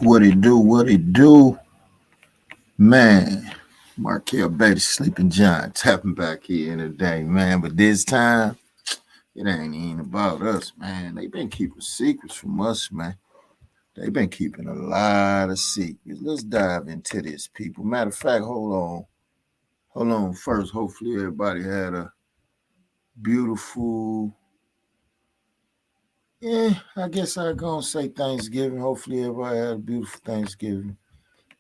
What it do? What it do? Man, Markel Betty, Sleeping John, tapping back here today, man. But this time, it ain't even about us, man. They been keeping secrets from us, man. They been keeping a lot of secrets. Let's dive into this, people. Matter of fact, hold on. Hold on first. Hopefully everybody had a beautiful, I guess I gonna say Thanksgiving. Hopefully everybody had a beautiful Thanksgiving.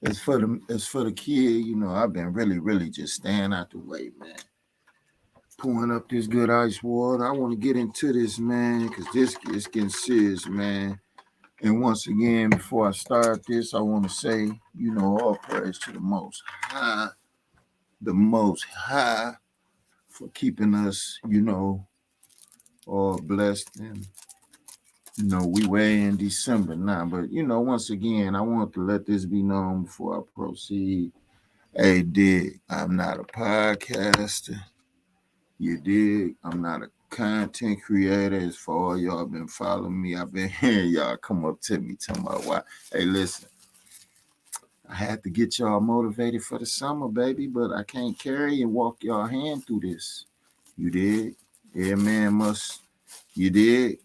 As for the kid, I've been really just staying out the way, man. Pouring up this good ice water. I want to get into this, man, because this is getting serious, man. And once again, before I start this, I want to say, all praise to the Most High, for keeping us, all blessed. And, we way in December now. But, once again, I want to let this be known before I proceed. Hey, dig, I'm not a podcaster. You dig? I'm not a content creator. As for all y'all been following me, I've been hearing y'all come up to me talking about why. Hey, listen, I had to get y'all motivated for the summer, baby, but I can't carry and walk y'all hand through this. You dig? Yeah, man, must. You dig?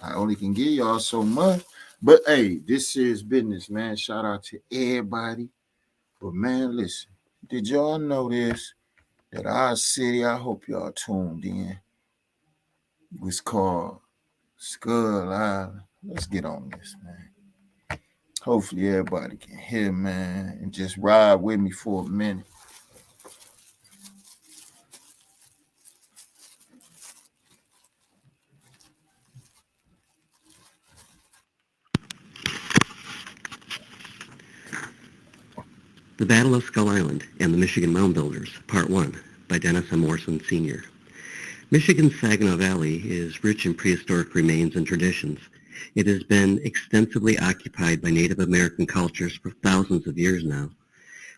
I only can give y'all so much. But hey, this is business, man. Shout out to everybody. But man, listen, did y'all know this? That our city, I hope y'all tuned in, was called Skull Island. Let's get on this, man. Hopefully everybody can hear, man, and just ride with me for a minute. The Battle of Skull Island and the Michigan Mound Builders, Part 1, by Dennis M. Morrison, Sr. Michigan's Saginaw Valley is rich in prehistoric remains and traditions. It has been extensively occupied by Native American cultures for thousands of years now.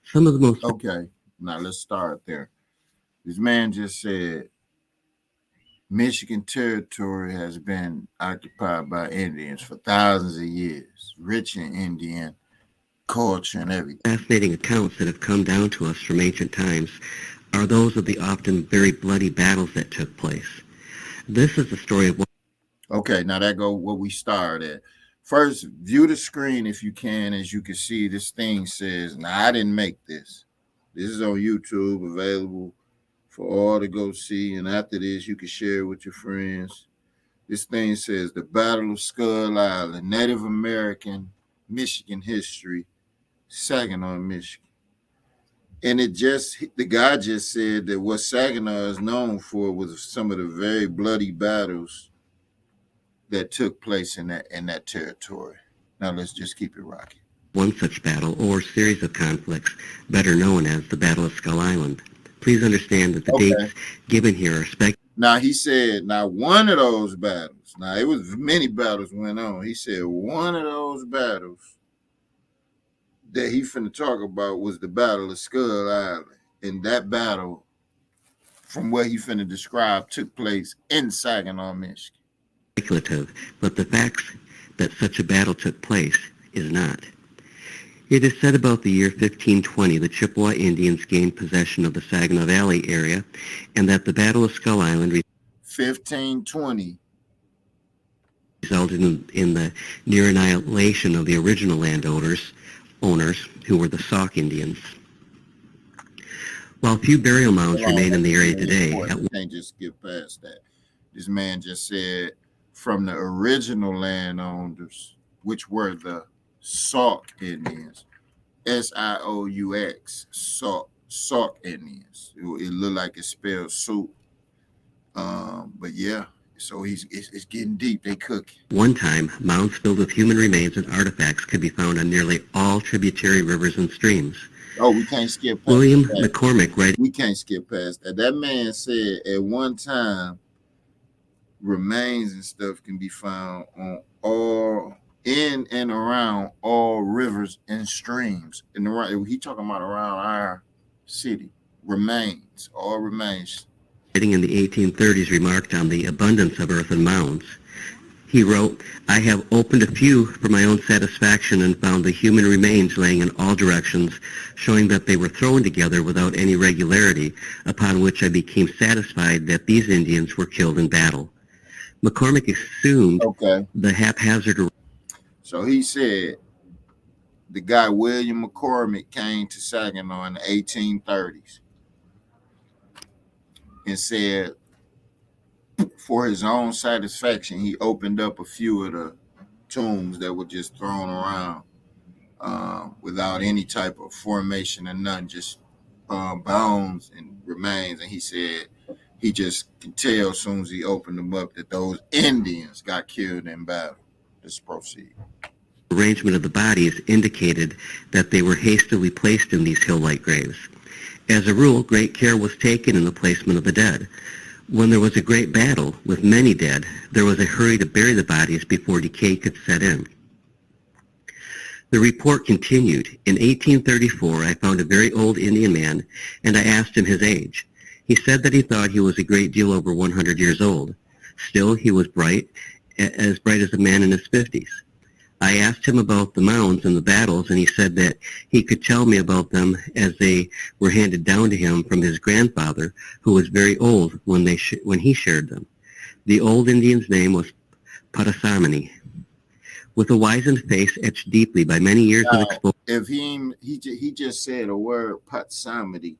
Some of the most... Okay, now let's start there. This man just said Michigan territory has been occupied by Indians for thousands of years, rich in Indian culture and everything. Fascinating accounts that have come down to us from ancient times are those of the often very bloody battles that took place. This is the story of... Okay, now that go what we started at. First, view the screen if you can. As you can see, this thing says, now I didn't make this. This is on YouTube, available for all to go see. And after this, you can share it with your friends. This thing says, The Battle of Skull Island, Native American Michigan History, Saginaw, Michigan. And the guy just said that what Saginaw is known for was some of the very bloody battles that took place in that territory. Now let's just keep it rocking. One such battle or series of conflicts, better known as the Battle of Skull Island. Please understand that the dates given here are speculative. Now he said, now one of those battles, now it was many battles went on. He said one of those battles that he finna talk about was the Battle of Skull Island. And that battle, from what he finna describe, took place in Saginaw, Michigan. Speculative, but the facts that such a battle took place is not. It is said about the year 1520 the Chippewa Indians gained possession of the Saginaw Valley area, and that the Battle of Skull Island 1520 resulted in the near annihilation of the original landowners, who were the Sauk Indians. While few burial mounds remain in the area today... You can't just skip past that. This man just said from the original landowners, which were the Sauk Indians, Sioux, Sauk Indians. It looked like it's spelled soup. But yeah, so it's getting deep. They cook. One time, mounds filled with human remains and artifacts could be found on nearly all tributary rivers and streams. Oh, we can't skip past William that. McCormick, right? We can't skip past that. That man said at one time, remains and stuff can be found on all in and around all rivers and streams. And he talking about around our city. Remains, all remains. Writing in the 1830s remarked on the abundance of earthen mounds. He wrote, "I have opened a few for my own satisfaction and found the human remains laying in all directions, showing that they were thrown together without any regularity, upon which I became satisfied that these Indians were killed in battle." McCormick assumed Okay. the haphazard. So he said the guy William McCormick came to Saginaw in the 1830s and said for his own satisfaction, he opened up a few of the tombs that were just thrown around without any type of formation or none, just bones and remains. And he said he just could tell as soon as he opened them up that those Indians got killed in battle. Let's proceed. Arrangement of the bodies indicated that they were hastily placed in these hill-like graves. As a rule, great care was taken in the placement of the dead. When there was a great battle with many dead, there was a hurry to bury the bodies before decay could set in. The report continued. In 1834, I found a very old Indian man, and I asked him his age. He said that he thought he was a great deal over 100 years old. Still, he was bright as a man in his 50s. I asked him about the mounds and the battles, and he said that he could tell me about them as they were handed down to him from his grandfather, who was very old when he shared them. The old Indian's name was Patasamani. With a wizened face etched deeply by many years of exposure. If he just said a word Patasamani,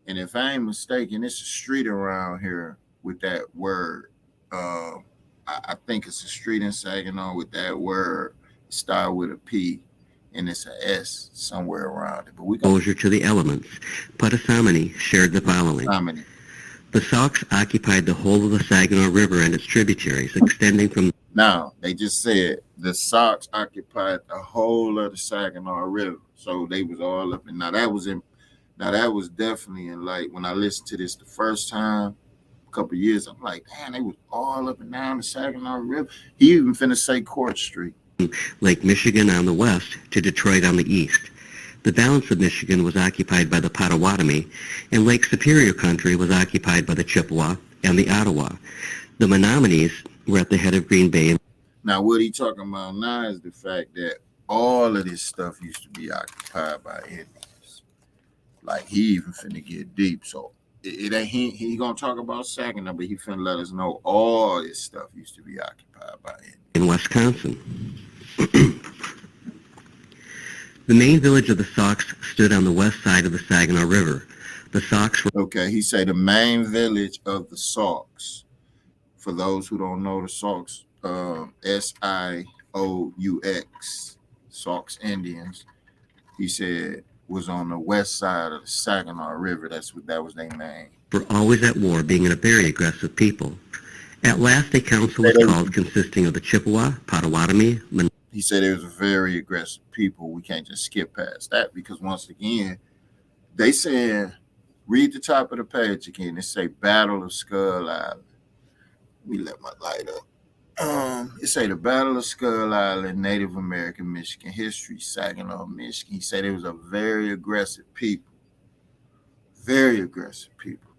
and if I ain't mistaken, it's a street around here with that word. I think it's a street in Saginaw with that word. Start with a P, and it's an S somewhere around it. But we exposure to the elements. Patasamani shared the following. Patasamani. The Sacs occupied the whole of the Saginaw River and its tributaries, extending from... Now, they just said the Sacs occupied the whole of the Saginaw River. So they was all up. And now that was definitely in, like, when I listened to this the first time, a couple of years, I'm like, man, they was all up and down the Saginaw River. He even finna say Court Street. Lake Michigan on the west to Detroit on the east. The balance of Michigan was occupied by the Potawatomi, and Lake Superior country was occupied by the Chippewa and the Ottawa. The Menominees were at the head of Green Bay. Now, what he talking about now is the fact that all of this stuff used to be occupied by Indians. Like, he even finna get deep. So it ain't he gonna talk about Saginaw, but he finna let us know all this stuff used to be occupied by Indians. In Wisconsin. The main village of the Sacs stood on the west side of the Saginaw River. The Sacs were... Okay, he said the main village of the Sacs. For those who don't know, the Sacs, Sioux, Sacs Indians, he said was on the west side of the Saginaw River. That was their name. Were always at war, being a very aggressive people. At last, a council was called consisting of the Chippewa, Potawatomi, he said it was a very aggressive people. We can't just skip past that because once again, they saying, read the top of the page again. They say Battle of Skull Island. Let me let my light up. It say the Battle of Skull Island, Native American Michigan history, Saginaw, Michigan. He said it was a very aggressive people. Very aggressive people.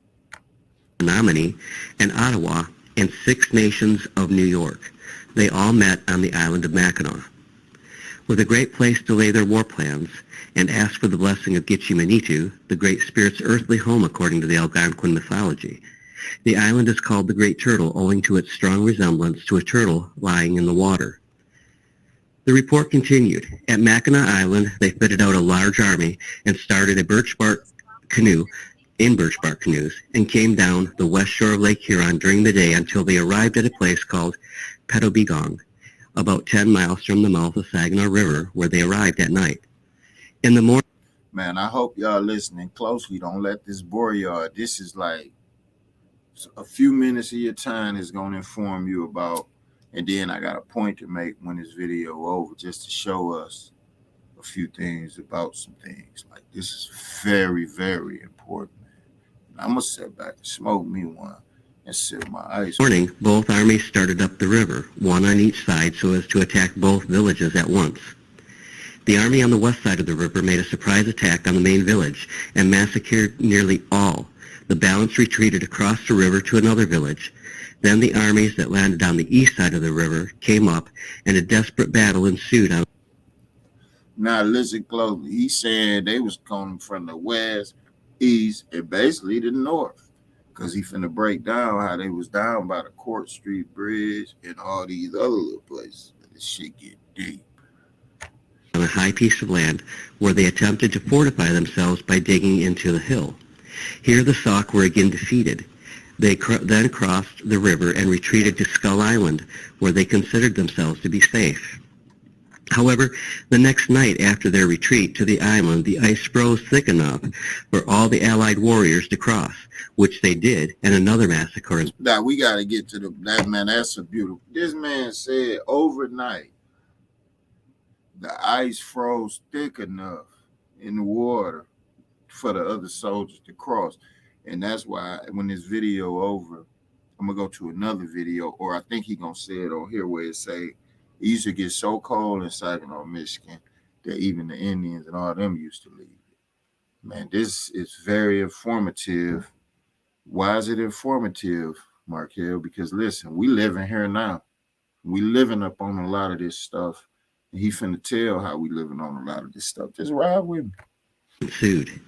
Menominee and Ottawa and 6 nations of New York. They all met on the island of Mackinac. With a great place to lay their war plans, and asked for the blessing of Gitche-Manitou, the Great Spirit's earthly home according to the Algonquin mythology. The island is called the Great Turtle owing to its strong resemblance to a turtle lying in the water. The report continued. At Mackinac Island, they fitted out a large army and started a birch bark canoes and came down the west shore of Lake Huron during the day until they arrived at a place called Petobegong, about 10 miles from the mouth of Saginaw River, where they arrived at night. In the morning... Man, I hope y'all listening closely. Don't let this bore y'all. This is like a few minutes of your time is going to inform you about, and then I got a point to make when this video over just to show us a few things about some things. Like, this is very, very important. I'm going to sit back and smoke me one and sip my ice. Morning, both armies started up the river, one on each side so as to attack both villages at once. The army on the west side of the river made a surprise attack on the main village and massacred nearly all. The balance retreated across the river to another village. Then the armies that landed on the east side of the river came up, and a desperate battle ensued. Now listen closely. He said they was coming from the west, east, and basically the north. Cause he finna break down how they was down by the Court Street Bridge and all these other little places. This shit get deep. On a high piece of land where they attempted to fortify themselves by digging into the hill. Here the Sauk were again defeated. They then crossed the river and retreated to Skull Island, where they considered themselves to be safe. However, the next night after their retreat to the island, the ice froze thick enough for all the Allied warriors to cross, which they did, and another massacre. Now we got to get to that man. That's a beautiful. This man said overnight the ice froze thick enough in the water for the other soldiers to cross, and that's why when this video over, I'm gonna go to another video, or I think he gonna say it on here where it say it used to get so cold in Saginaw, Michigan, that even the Indians and all them used to leave. Man, this is very informative. Why is it informative, Marcel? Because listen, we living here now. We living up on a lot of this stuff. And he finna tell how we living on a lot of this stuff. Just ride with me. Ensued.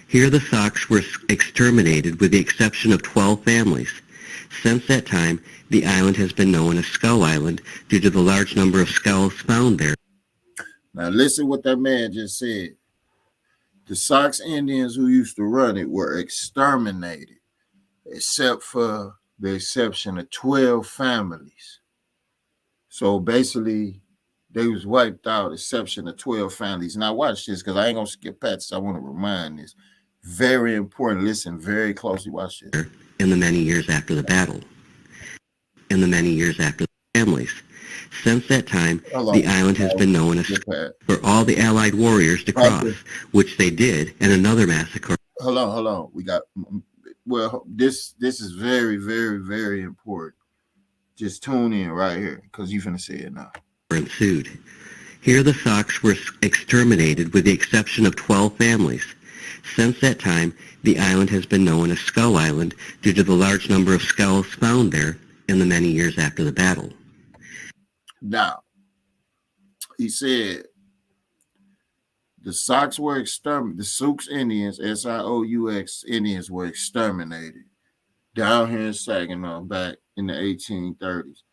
Here the Sauks were exterminated with the exception of 12 families. Since that time, the island has been known as Skull Island due to the large number of skulls found there. Now listen what that man just said. The Sauk Indians who used to run it were exterminated, except for the exception of 12 families. So basically, they was wiped out, exception of 12 families. Now watch this, because I ain't gonna skip past this. I want to remind this. Very important. Listen very closely. Watch this. In the many years after the battle. In the many years after the families. Since that time, the island has been known as for all the Allied warriors to cross, which they did, and another massacre. Hold on. We got, well, this is very, very, very important. Just tune in right here, because you're finna say it now. Ensued. Here the Sauks were exterminated with the exception of 12 families. Since that time, the island has been known as Skull Island due to the large number of skulls found there in the many years after the battle. Now, he said the Sauks were exterminated. The Sioux Indians, Sioux Indians, were exterminated down here in Saginaw back in the 1830s.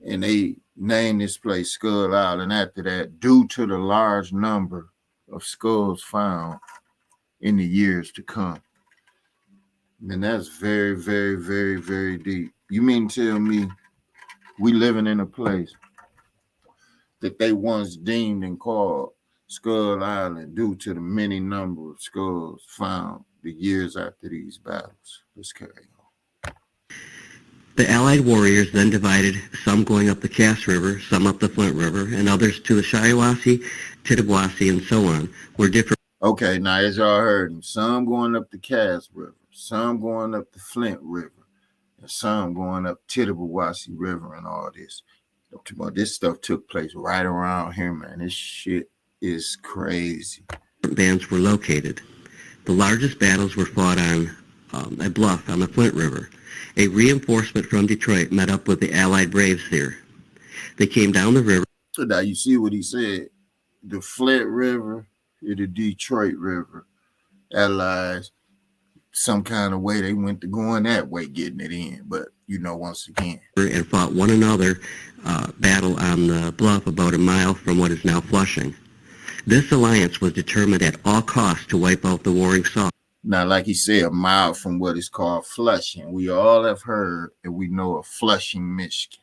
And they named this place Skull Island after that due to the large number of skulls found in the years to come. And that's very, very, very, very deep. You mean to tell me we living in a place that they once deemed and called Skull Island due to the many number of skulls found the years after these battles? Let's carry on. The Allied warriors then divided, some going up the Cass River, some up the Flint River, and others to the Shiawassee, Tittabawassee, and so on, were different. Okay, now as y'all heard, some going up the Cass River, some going up the Flint River, and some going up Tittabawassee River and all this. This stuff took place right around here, man. This shit is crazy. Bands were located. The largest battles were fought on a bluff on the Flint River. A reinforcement from Detroit met up with the Allied braves there. They came down the river. So now you see what he said. The Flint River and the Detroit River allies, some kind of way they went to going that way, getting it in. But, once again. And fought one another battle on the bluff about a mile from what is now Flushing. This alliance was determined at all costs to wipe out the warring Sauk. Now, like he said, a mile from what is called Flushing. We all have heard and we know of Flushing, Michigan.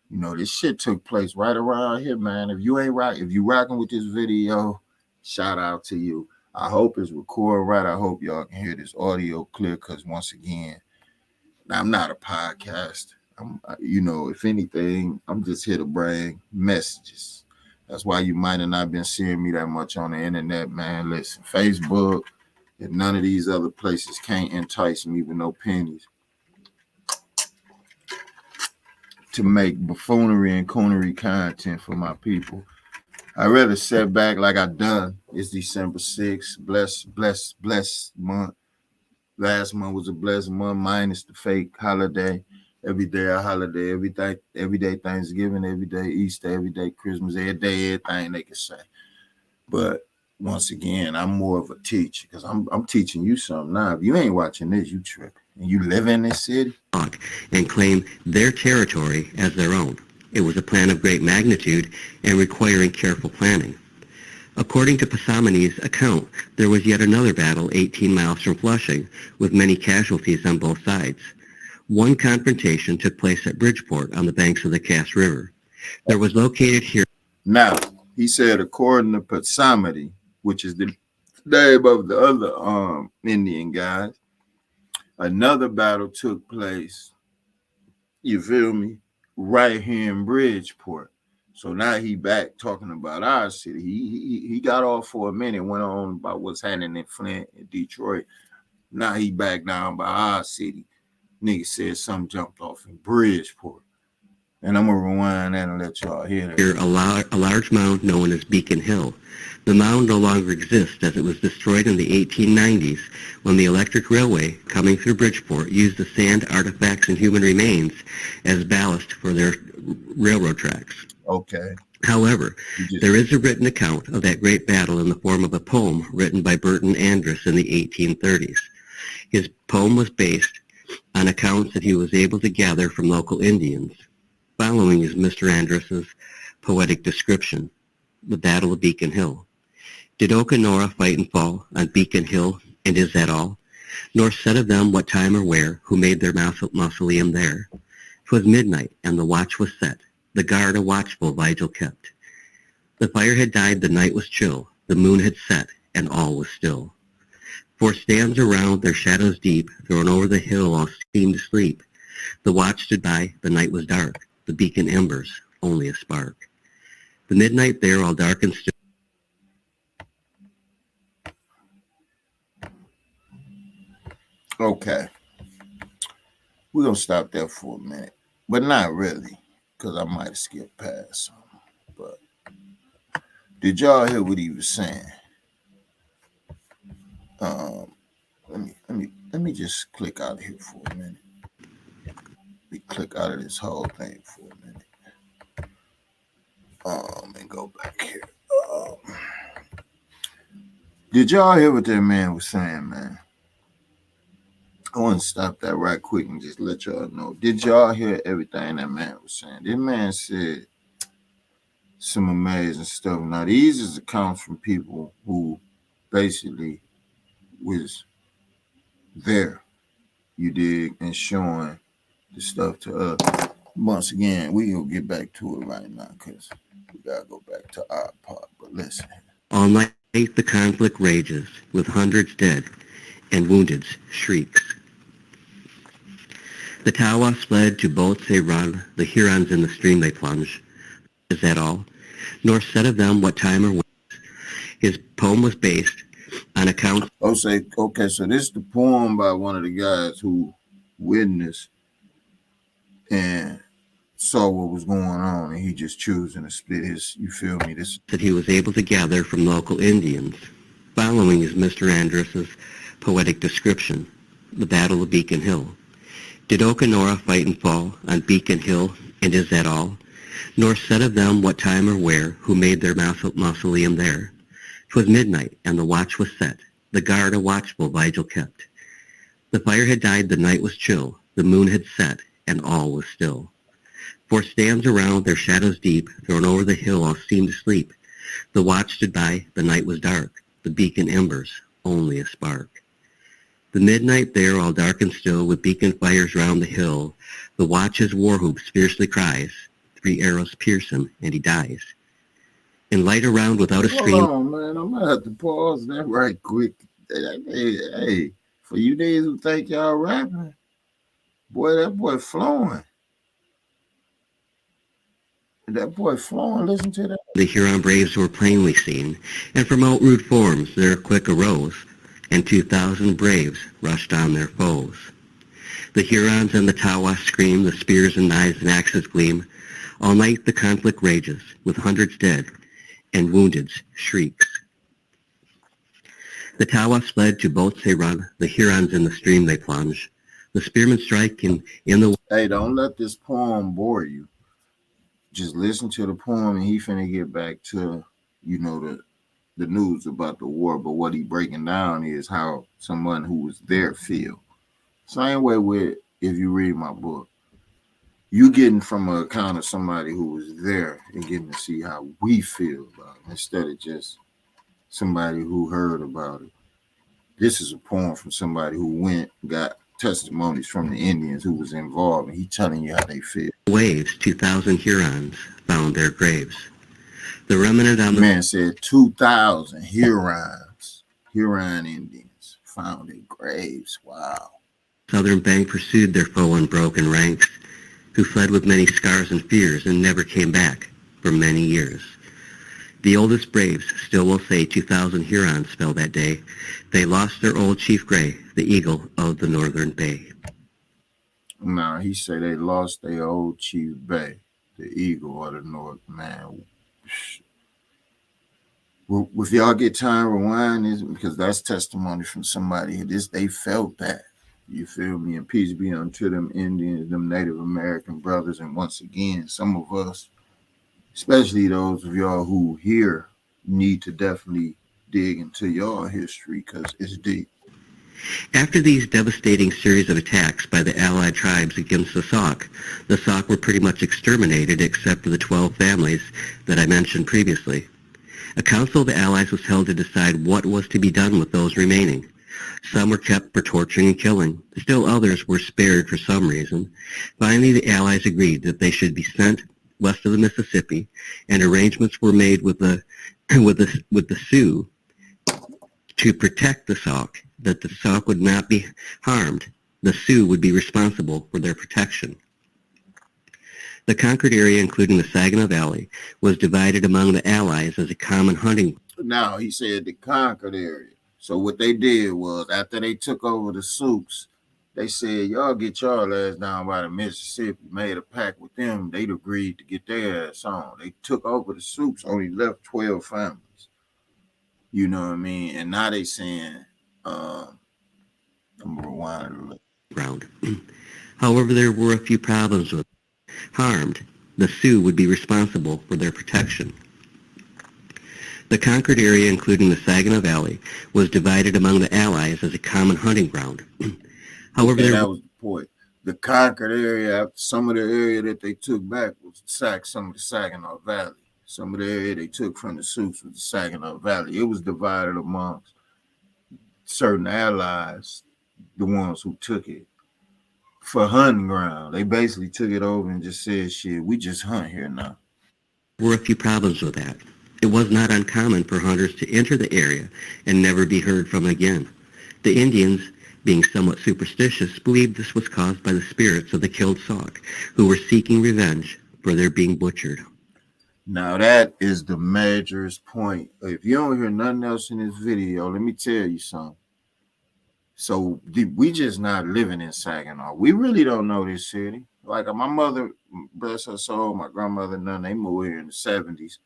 This shit took place right around here, man. If you rocking with this video, shout out to you. I hope it's recorded right. I hope y'all can hear this audio clear, because once again, I'm not a podcast. If anything, I'm just here to bring messages. That's why you might have not been seeing me that much on the internet, man. Listen, Facebook and none of these other places can't entice me with no pennies to make buffoonery and coonery content for my people. I rather sit back like I done. It's December 6th. Blessed month. Last month was a blessed month, minus the fake holiday. Every day a holiday, every day Thanksgiving, every day Easter, every day Christmas, every day everything they can say. But once again, I'm more of a teacher because I'm teaching you something now. If you ain't watching this, you tripping. And you live in this city. And claim their territory as their own. It was a plan of great magnitude and requiring careful planning. According to Pasamani's account, there was yet another battle 18 miles from Flushing, with many casualties on both sides. One confrontation took place at Bridgeport on the banks of the Cass River. There was located here. Now, he said, according to Pasamani, which is the name of the other Indian guys, another battle took place, you feel me, right here in Bridgeport. So now he back talking about our city. He got off for a minute, went on about what's happening in Flint and Detroit. Now he back down by our city. Nigga said something jumped off in Bridgeport. And I'm going to rewind that and let y'all hear that. Here, a large mound known as Beacon Hill. The mound no longer exists as it was destroyed in the 1890s when the electric railway coming through Bridgeport used the sand, artifacts, and human remains as ballast for their railroad tracks. Okay. However, there is a written account of that great battle in the form of a poem written by Burton Andrus in the 1830s. His poem was based on accounts that he was able to gather from local Indians. Following is Mr. Andrus's poetic description, the Battle of Beacon Hill. Did Okanora fight and fall on Beacon Hill, and is that all? Nor said of them what time or where, who made their mausoleum there. 'Twas midnight, and the watch was set, the guard a watchful vigil kept. The fire had died, the night was chill, the moon had set, and all was still. For stands around, their shadows deep, thrown over the hill, all seemed to sleep. The watch stood by, the night was dark, the beacon embers, only a spark. The midnight there, all dark and still. Okay. We're going to stop there for a minute. But not really, because I might have skipped past something. But did y'all hear what he was saying? Let me just click out of here for a minute. Let me click out of this whole thing for a minute. And go back here. Did y'all hear what that man was saying, man? I want to stop that right quick and just let y'all know. Did y'all hear everything that man was saying? This man said some amazing stuff. Now, these is accounts from people who basically was there, you dig, and showing the stuff to us. Once again, we gonna get back to it right now because we gotta go back to our part. But listen. All night the conflict rages, with hundreds dead and wounded shrieks. The Tawas fled to boats they run, the Hurons in the stream they plunge. Is that all? Nor said of them what time or when. His poem was based on accounts. Okay, so this is the poem by one of the guys who witnessed and saw what was going on, and he just choosing to split his, you feel me, this that he was able to gather from local Indians. Following is Mr. Andrus's poetic description, the Battle of Beacon Hill. Did Okanora fight and fall on Beacon Hill, and is that all? Nor said of them what time or where, who made their mausoleum there. 'Twas midnight, and the watch was set, the guard a watchful vigil kept. The fire had died, the night was chill, the moon had set, and all was still. For stands around, their shadows deep, thrown over the hill, all seemed to sleep. The watch stood by, the night was dark, the beacon embers, only a spark. The midnight there, all dark and still, with beacon fires round the hill, the watch's war whoop fiercely cries, 3 arrows pierce him, and he dies. In light around without a stream. Hold on, man, I'm gonna have to pause that right quick. Hey, for you niggas who think y'all rapping, boy, that boy flowing. That boy flowing, listen to that. The Huron braves were plainly seen, and from out rude forms there quick arose, and 2,000 braves rushed on their foes. The Hurons and the Tawas scream, the spears and knives and axes gleam. All night the conflict rages, with hundreds dead and wounded's shrieks. The Tawas fled to boats they run, the Hurons in the stream they plunge. The spearmen strike in the... Hey, don't let this poem bore you. Just listen to the poem and he finna get back to, the news about the war. But what he breaking down is how someone who was there feel. Same way with if you read my book. You getting from an account of somebody who was there and getting to see how we feel about it instead of just somebody who heard about it. This is a poem from somebody who went, got testimonies from the Indians who was involved, and he telling you how they feel. waves, 2,000 Hurons found their graves. The remnant on The the man said 2,000 Huron Indians found their graves. Wow. southern bank pursued their foe in broken ranks, who fled with many scars and fears and never came back for many years. The oldest braves still will say 2,000 Hurons fell that day. They lost their old Chief Gray, the eagle of the northern bay. Now he said they lost their old Chief Bay, the eagle of the North. Man, if y'all get time, rewind this because that's testimony from somebody. This they felt that. You feel me? And peace be unto them Indians, them Native American brothers. And once again, some of us, especially those of y'all who here, need to definitely dig into your history because it's deep. After these devastating series of attacks by the Allied tribes against the Sauk were pretty much exterminated except for the 12 families that I mentioned previously. A council of the Allies was held to decide what was to be done with those remaining. Some were kept for torturing and killing. Still others were spared for some reason. Finally, the Allies agreed that they should be sent west of the Mississippi, and arrangements were made with the Sioux to protect the Sauk, that the Sauk would not be harmed. The Sioux would be responsible for their protection. The conquered area, including the Saginaw Valley, was divided among the Allies as a common hunting. Now he said the conquered area. So what they did was after they took over the Sioux, they said, y'all get y'all ass down by the Mississippi, made a pact with them. They'd agreed to get their ass on. They took over the Sioux, only left 12 families. You know what I mean? And now they saying, I'm going to rewind a little. Ground. However, there were a few problems with it. Harmed, the Sioux would be responsible for their protection. The conquered area, including the Saginaw Valley, was divided among the Allies as a common hunting ground. However, And that was the point. The conquered area, after some of the area that they took back was some of the Saginaw Valley. Some of the area they took from the Sioux was the Saginaw Valley. It was divided amongst certain allies, the ones who took it for hunting ground. They basically took it over and just said, shit, we just hunt here now. there were a few problems with that. It was not uncommon for hunters to enter the area and never be heard from again. The Indians, being somewhat superstitious, believed this was caused by the spirits of the killed Sauk, who were seeking revenge for their being butchered. Now that is the majorest point. If you don't hear nothing else in this video, let me tell you something. So we just not living in Saginaw. We really don't know this city. Like my mother, bless her soul, my grandmother, none, they moved here in the 70s.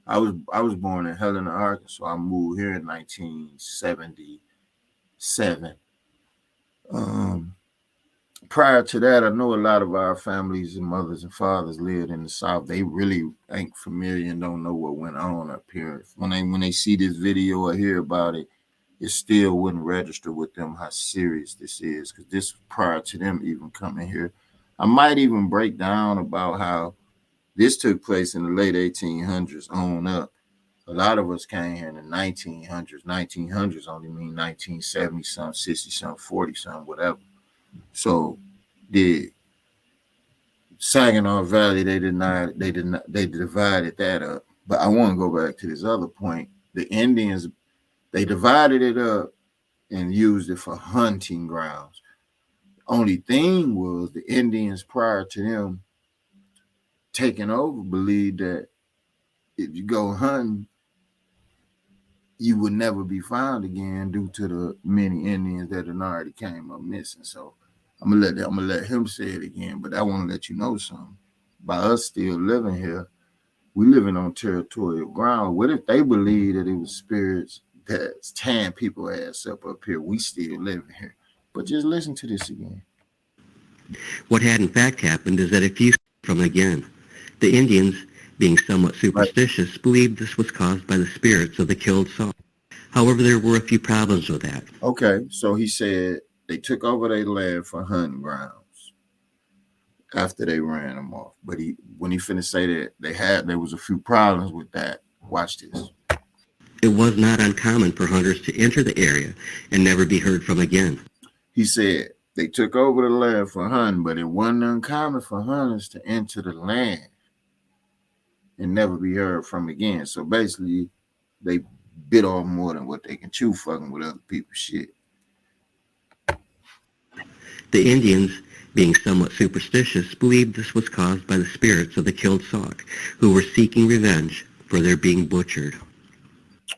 I was born in Helena, Arkansas. I moved here in 1977. Prior to that, I know a lot of our families and mothers and fathers lived in the South. They really ain't familiar and don't know what went on up here. When they see this video or hear about it, it still wouldn't register with them how serious this is because this was prior to them even coming here. I might even break down about how this took place in the late 1800s on up. A lot of us came here in the 1900s. 1900s only mean 1970 something, 60 something, 40 something, whatever. So the Saginaw Valley, they divided that up. But I want to go back to this other point. The Indians, they divided it up and used it for hunting grounds. Only thing was the Indians prior to them taking over believed that if you go hunting, you would never be found again due to the many Indians that had already came up missing. So I'm gonna let him say it again, but I want to let you know something. By us still living here, We living on territorial ground. What if they believe that it was spirits that's tearing people ass up here? We still living here. But just listen to this again. What had in fact happened is that a few from again. The Indians, being somewhat Right. superstitious, believed this was caused by the spirits of the killed Saul. However, there were a few problems with that. Okay. So he said they took over their land for hunting grounds after they ran them off. But when he finished say that there was a few problems with that. Watch this. It was not uncommon for hunters to enter the area and never be heard from again. He said they took over the land for hunting, but it wasn't uncommon for hunters to enter the land and never be heard from again. So basically, they bit off more than what they can chew fucking with other people's shit. The Indians, being somewhat superstitious, believed this was caused by the spirits of the killed Sauk, who were seeking revenge for their being butchered.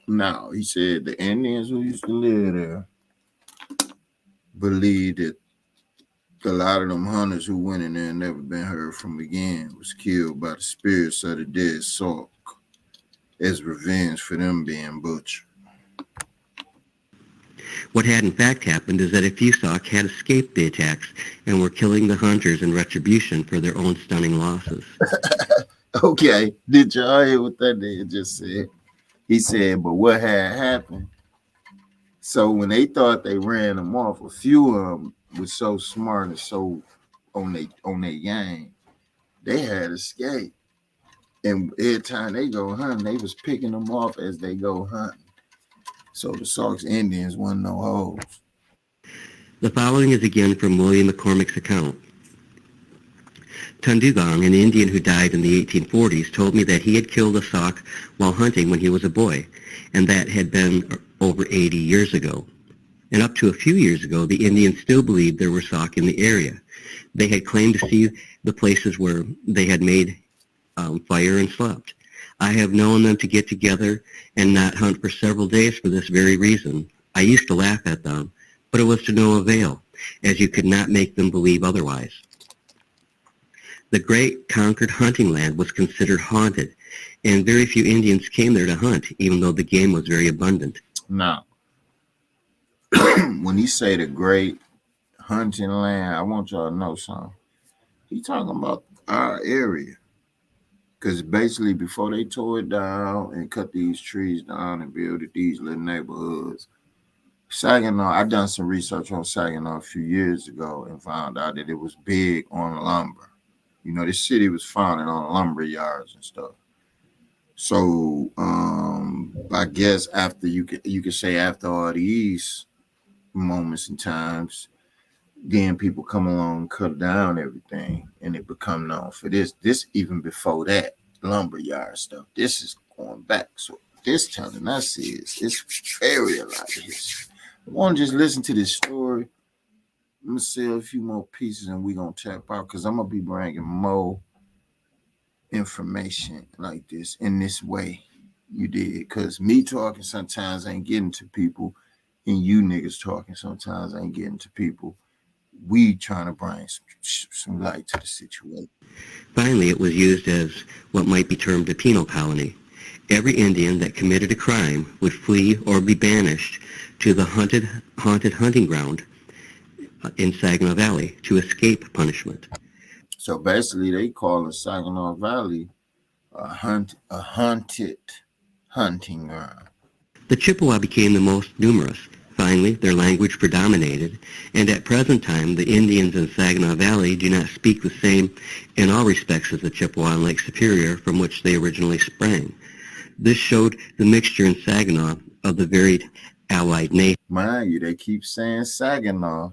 Now, he said the Indians who used to live there believed that a lot of them hunters who went in there and never been heard from again was killed by the spirits of the dead Sauk as revenge for them being butchered. What had in fact happened is that a few Sauk had escaped the attacks and were killing the hunters in retribution for their own stunning losses. Okay, did y'all hear what that nigga just said? He said, but what had happened? So when they thought they ran them off, a few of them was so smart and so on their game, they had escaped. And every time they go hunting, they was picking them off as they go hunting. So the Sauk's Indians wasn't no hoes. The following is again from William McCormick's account. Tundugong, an Indian who died in the 1840s, told me that he had killed a Sauk while hunting when he was a boy, and that had been over 80 years ago. And up to a few years ago, the Indians still believed there were Sauk in the area. They had claimed to see the places where they had made fire and slept. I have known them to get together and not hunt for several days for this very reason. I used to laugh at them, but it was to no avail, as you could not make them believe otherwise. The great conquered hunting land was considered haunted, and very few Indians came there to hunt, even though the game was very abundant. Now, when he say the great hunting land, I want y'all to know something. He talking about our area. Because basically, before they tore it down and cut these trees down and built these little neighborhoods, Saginaw, I done some research on Saginaw a few years ago and found out that it was big on lumber. You know, this city was founded on lumber yards and stuff. So I guess after you could say after all these moments and times, then people come along and cut down everything and it become known for this. This even before that lumberyard stuff. This is going back. So this telling us is it's very a lot of history. I want to just listen to this story. I'm gonna sell a few more pieces and we gonna tap out because I'm gonna be bringing more information like this in this way. You did because me talking sometimes ain't getting to people, and you niggas talking sometimes ain't getting to people. We trying to bring some light to the situation. Finally, it was used as what might be termed a penal colony. Every Indian that committed a crime would flee or be banished to the haunted hunting ground in Saginaw Valley to escape punishment. So basically, they call the Saginaw Valley a haunted hunting ground. The Chippewa became the most numerous. Finally, their language predominated, and at present time, the Indians in Saginaw Valley do not speak the same in all respects as the Chippewa in Lake Superior, from which they originally sprang. This showed the mixture in Saginaw of the varied allied nations. Mind you, they keep saying Saginaw.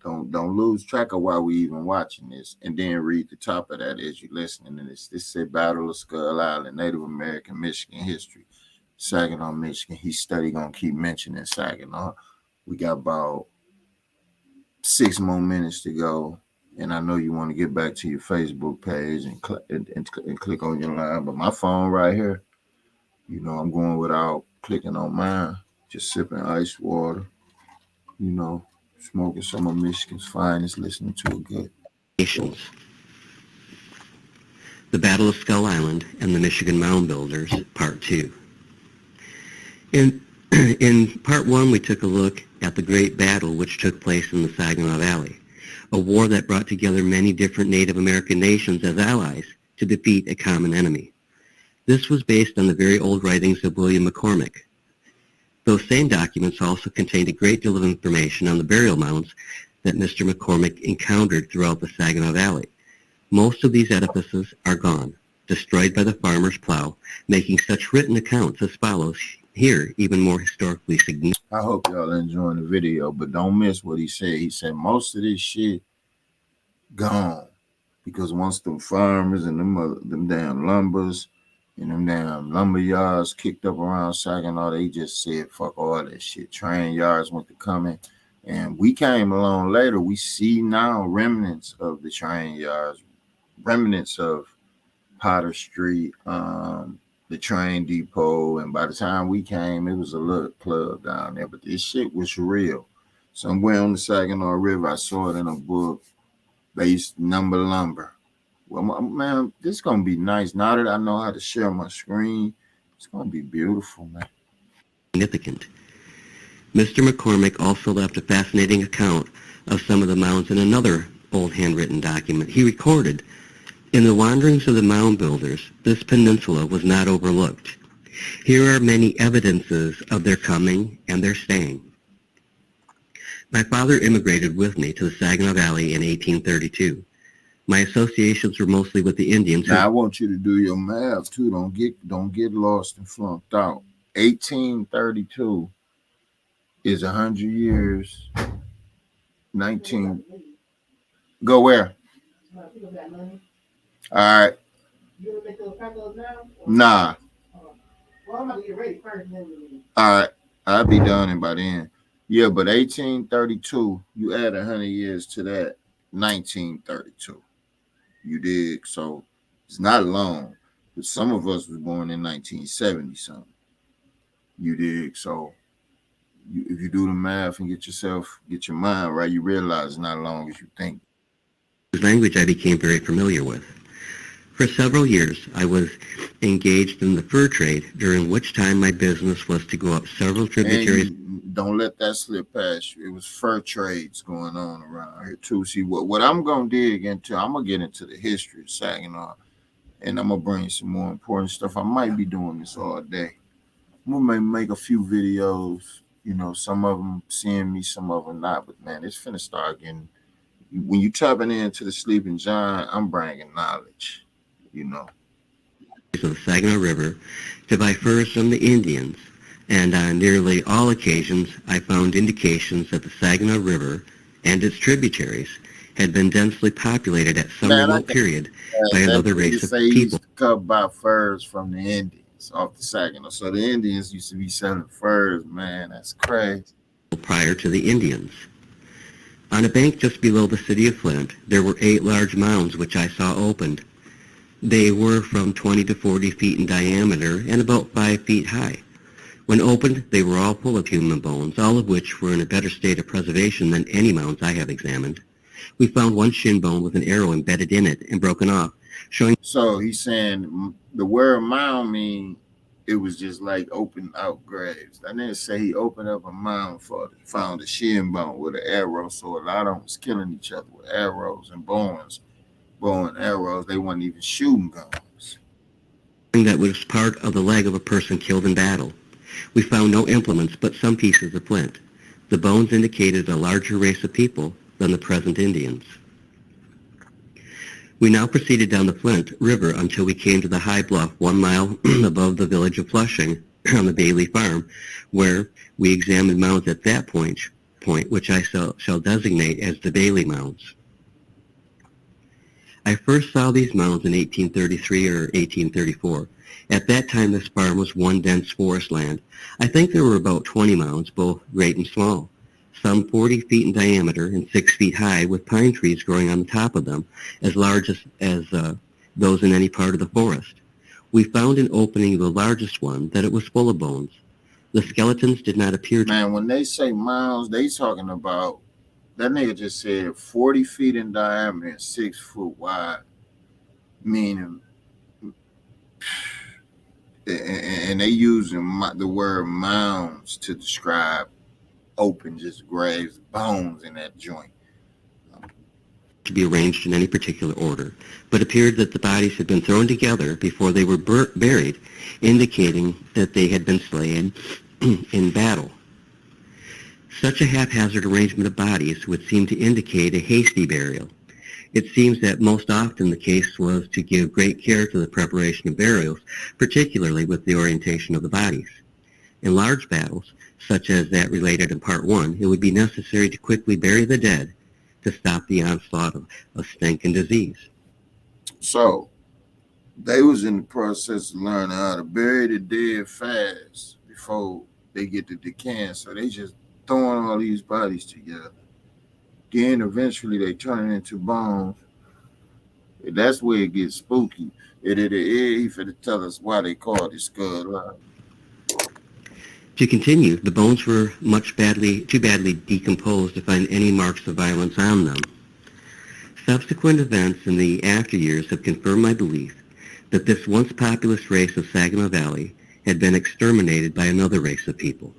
Don't lose track of why we even watching this, and then read the top of that as you listening to this. This said Battle of Skull Island, Native American Michigan history, Saginaw, Michigan. He's steady gonna keep mentioning Saginaw. We got about 6 more minutes to go, and I know you want to get back to your Facebook page and click on your line, but my phone right here. You know, I'm going without clicking on mine, just sipping ice water. You know, smoking some of Michigan's finest, listening to a good. The The Battle of Skull Island and the Michigan Mound Builders, Part 2. In, in Part 1, we took a look at the great battle which took place in the Saginaw Valley, a war that brought together many different Native American nations as allies to defeat a common enemy. This was based on the very old writings of William McCormick. Those same documents also contained a great deal of information on the burial mounds that Mr. McCormick encountered throughout the Saginaw Valley. Most of these edifices are gone, destroyed by the farmer's plow, making such written accounts as follows here even more historically significant. I hope y'all enjoying the video, but don't miss what he said. He said most of this shit gone because once them farmers and them damn lumbers and them damn lumber yards kicked up around Saginaw, they just said fuck all that shit. Train yards went to coming, and we came along later. We see now remnants of the train yards, remnants of Potter Street, the train depot, and by the time we came, it was a little club down there. But this shit was real. Somewhere on the Saginaw River, I saw it in a book. Based number lumber. Well, man, this is gonna be nice. Now that I know how to share my screen, it's gonna be beautiful, man. Mr. McCormick also left a fascinating account of some of the mounds in another old handwritten document he recorded. In the wanderings of the mound builders, this peninsula was not overlooked. Here are many evidences of their coming and their staying. My father immigrated with me to the Saginaw Valley in 1832. My associations were mostly with the Indians. Now I want you to do your math too. Don't get lost and flunked out. 1832 is 100 years. 19. Go where? All right. Nah. All right. I'll be done in by then. Yeah, but 1832, you add 100 years to that, 1932. You dig? So it's not long. But some of us was born in 1970 something. You dig? So if you do the math and get your mind right, you realize it's not long as you think. Language I became very familiar with. For several years, I was engaged in the fur trade, during which time my business was to go up several tributaries. Don't let that slip past you. It was fur trades going on around here too. See what I'm gonna dig into. I'm gonna get into the history of Saginaw, and I'm gonna bring some more important stuff. I might be doing this all day. I'm gonna make a few videos. You know, some of them seeing me, some of them not. But man, it's finna start getting. When you tapping into the sleeping giant, I'm bringing knowledge. You know. Of the Saginaw River to buy furs from the Indians, and on nearly all occasions I found indications that the Saginaw River and its tributaries had been densely populated at some remote period by another race of people. Cut by furs from the Indians off the Saginaw. So the Indians used to be selling furs, man. That's crazy. Prior to the Indians. On a bank just below the city of Flint, there were 8 large mounds which I saw opened. They were from 20 to 40 feet in diameter and about 5 feet high. When opened, they were all full of human bones, all of which were in a better state of preservation than any mounds I have examined. We found one shin bone with an arrow embedded in it and broken off, showing... So he's saying the word mound mean it was just like open out graves. I didn't say he opened up a mound found a shin bone with an arrow. So a lot of them was killing each other with arrows and bow and arrows. They weren't even shooting guns. That was part of the leg of a person killed in battle. We found no implements but some pieces of flint. The bones indicated a larger race of people than the present Indians. We now proceeded down the Flint River until we came to the high bluff 1 mile above the village of Flushing on the Bailey farm, where we examined mounds at that point which I shall designate as the Bailey mounds. I first saw these mounds in 1833 or 1834. At that time, this farm was one dense forest land. I think there were about 20 mounds, both great and small, some 40 feet in diameter and 6 feet high, with pine trees growing on the top of them, as large as those in any part of the forest. We found in opening the largest one that it was full of bones. The skeletons did not appear to... Man, when they say mounds, they talking about... That nigga just said 40 feet in diameter and 6 foot wide, meaning and they using the word mounds to describe open just graves, bones in that joint. To be arranged in any particular order, but appeared that the bodies had been thrown together before they were buried, indicating that they had been slain in battle. Such a haphazard arrangement of bodies would seem to indicate a hasty burial. It seems that most often the case was to give great care to the preparation of burials, particularly with the orientation of the bodies. In large battles, such as that related in Part 1, it would be necessary to quickly bury the dead to stop the onslaught of stink and disease. So they was in the process of learning how to bury the dead fast before they get to decaying. So they just throwing all these bodies together. Then eventually they turn it into bones. That's where it gets spooky. He finna tell us why they call it Skull Island. To continue, the bones were too badly decomposed to find any marks of violence on them. Subsequent events in the after years have confirmed my belief that this once populous race of Saginaw Valley had been exterminated by another race of people.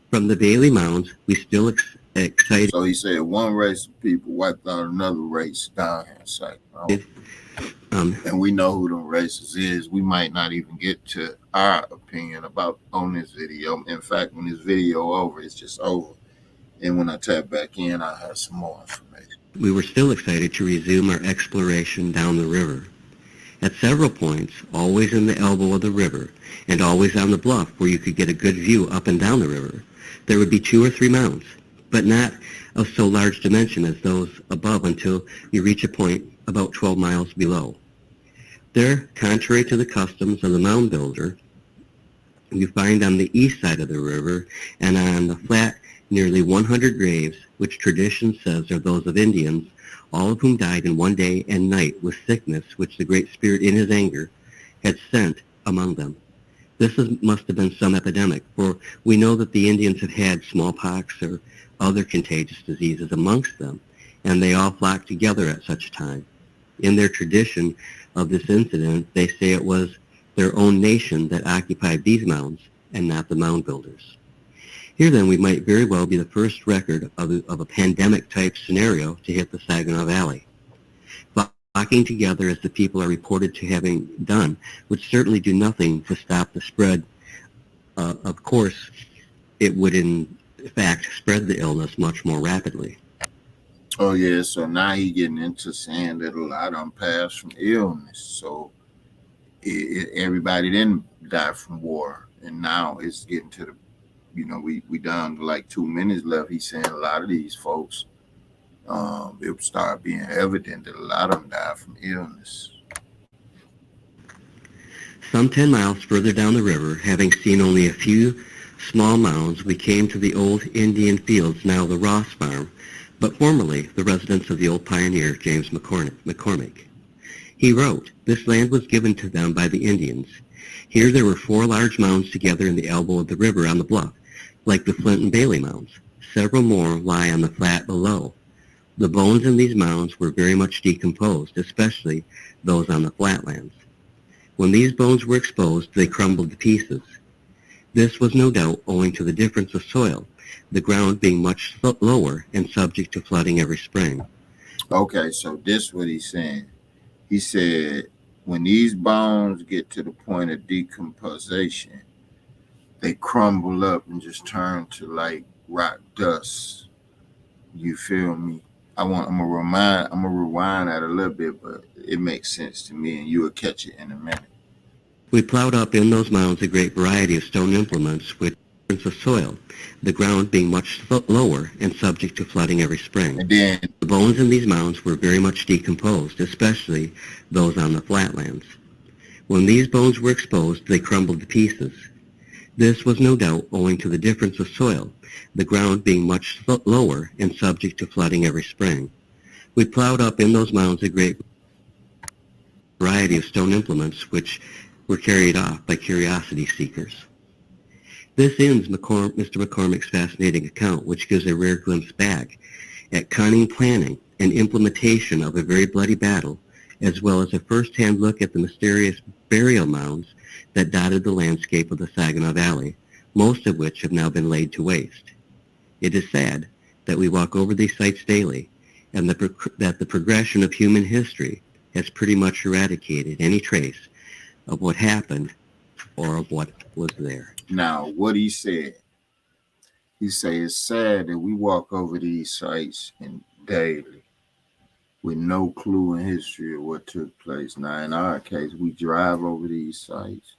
From the Bailey Mounds, we still excited. So he said one race of people wiped out another race down here in Saginaw. And we know who them races is. We might not even get to our opinion about on this video. In fact, when this video over, it's just over. And when I tap back in, I'll have some more information. We were still excited to resume our exploration down the river. At several points, always in the elbow of the river, and always on the bluff where you could get a good view up and down the river, there would be 2 or 3 mounds, but not of so large dimension as those above until you reach a point about 12 miles below. There, contrary to the customs of the mound builder, you find on the east side of the river and on the flat nearly 100 graves, which tradition says are those of Indians, all of whom died in one day and night with sickness which the Great Spirit in his anger had sent among them. This must have been some epidemic, for we know that the Indians have had smallpox or other contagious diseases amongst them, and they all flocked together at such a time. In their tradition of this incident, they say it was their own nation that occupied these mounds and not the mound builders. Here then we might very well be the first record of a pandemic-type scenario to hit the Saginaw Valley. Flocking together as the people are reported to having done would certainly do nothing to stop the spread. Of course, it would in fact spread the illness much more rapidly. Oh yeah, so now he getting into saying that a lot of them pass from illness. So everybody didn't die from war, and now it's getting to the, we down to like 2 minutes left. He's saying a lot of these folks, it will start being evident that a lot of them died from illness. Some 10 miles further down the river, having seen only a few small mounds, we came to the old Indian fields, now the Ross Farm, but formerly the residence of the old pioneer, James McCormick. He wrote, "This land was given to them by the Indians. Here there were 4 large mounds together in the elbow of the river on the bluff, like the Flint and Bailey mounds. Several more lie on the flat below. The bones in these mounds were very much decomposed, especially those on the flatlands. When these bones were exposed, they crumbled to pieces. This was no doubt owing to the difference of soil, the ground being much lower and subject to flooding every spring." Okay, so this is what he's saying. He said, when these bones get to the point of decomposition, they crumble up and just turn to like rock dust. You feel me? I'm gonna rewind that a little bit, but it makes sense to me, and you will catch it in a minute. We plowed up in those mounds a great variety of stone implements with difference of soil, the ground being much lower and subject to flooding every spring. And then the bones in these mounds were very much decomposed, especially those on the flatlands. When these bones were exposed, they crumbled to pieces. This was no doubt owing to the difference of soil, the ground being much lower and subject to flooding every spring. We plowed up in those mounds a great variety of stone implements which were carried off by curiosity seekers. This ends Mr. McCormick's fascinating account, which gives a rare glimpse back at cunning planning and implementation of a very bloody battle as well as a first-hand look at the mysterious burial mounds that dotted the landscape of the Saginaw Valley, most of which have now been laid to waste. It is sad that we walk over these sites daily, and that the progression of human history has pretty much eradicated any trace of what happened or of what was there. Now, what he said it's sad that we walk over these sites and daily with no clue in history of what took place. Now, in our case, we drive over these sites,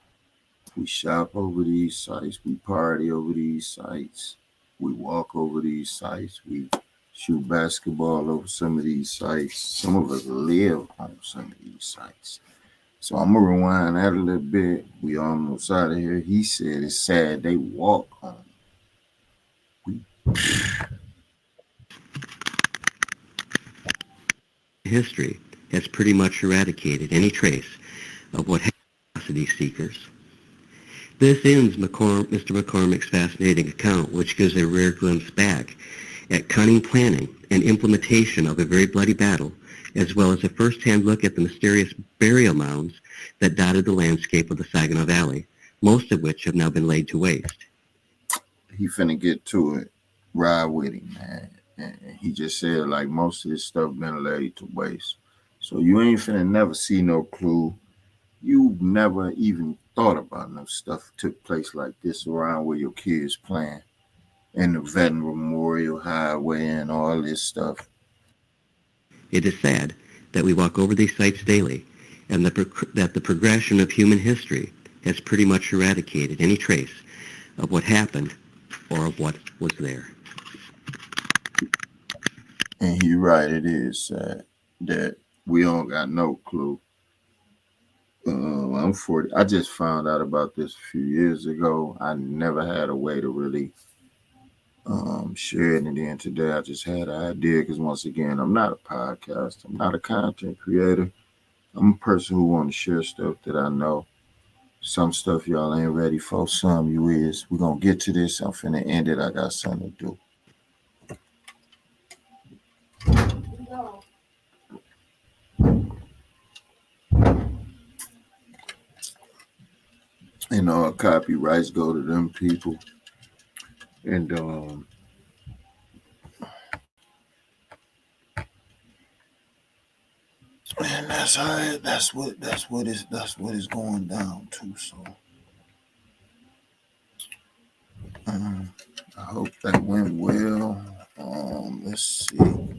we shop over these sites, we party over these sites, we walk over these sites, we shoot basketball over some of these sites. Some of us live on some of these sites. So I'm gonna rewind that a little bit. We almost out of here. He said it's sad they walk on. We History has pretty much eradicated any trace of what happened to curiosity seekers. This ends Mr. McCormick's fascinating account, which gives a rare glimpse back at cunning planning and implementation of a very bloody battle, as well as a first-hand look at the mysterious burial mounds that dotted the landscape of the Saginaw Valley, most of which have now been laid to waste. he finna get to it. Ride with him, man. And he just said like most of this stuff been laid to waste. So you ain't finna never see no clue. You never even thought about no stuff took place like this around where your kids playing and the Veteran Memorial Highway and all this stuff. It is sad that we walk over these sites daily, and that the progression of human history has pretty much eradicated any trace of what happened or of what was there. And he right, it is sad that we don't got no clue. I'm 40. I just found out about this a few years ago. I never had a way to really share it. And then today I just had an idea because once again, I'm not a podcast. I'm not a content creator. I'm a person who want to share stuff that I know. Some stuff y'all ain't ready for. Some you is. We're going to get to this. I'm finna end it. I got something to do. And copyrights go to them people. And that's how that's what it's going down to. So um, I hope that went well. Let's see.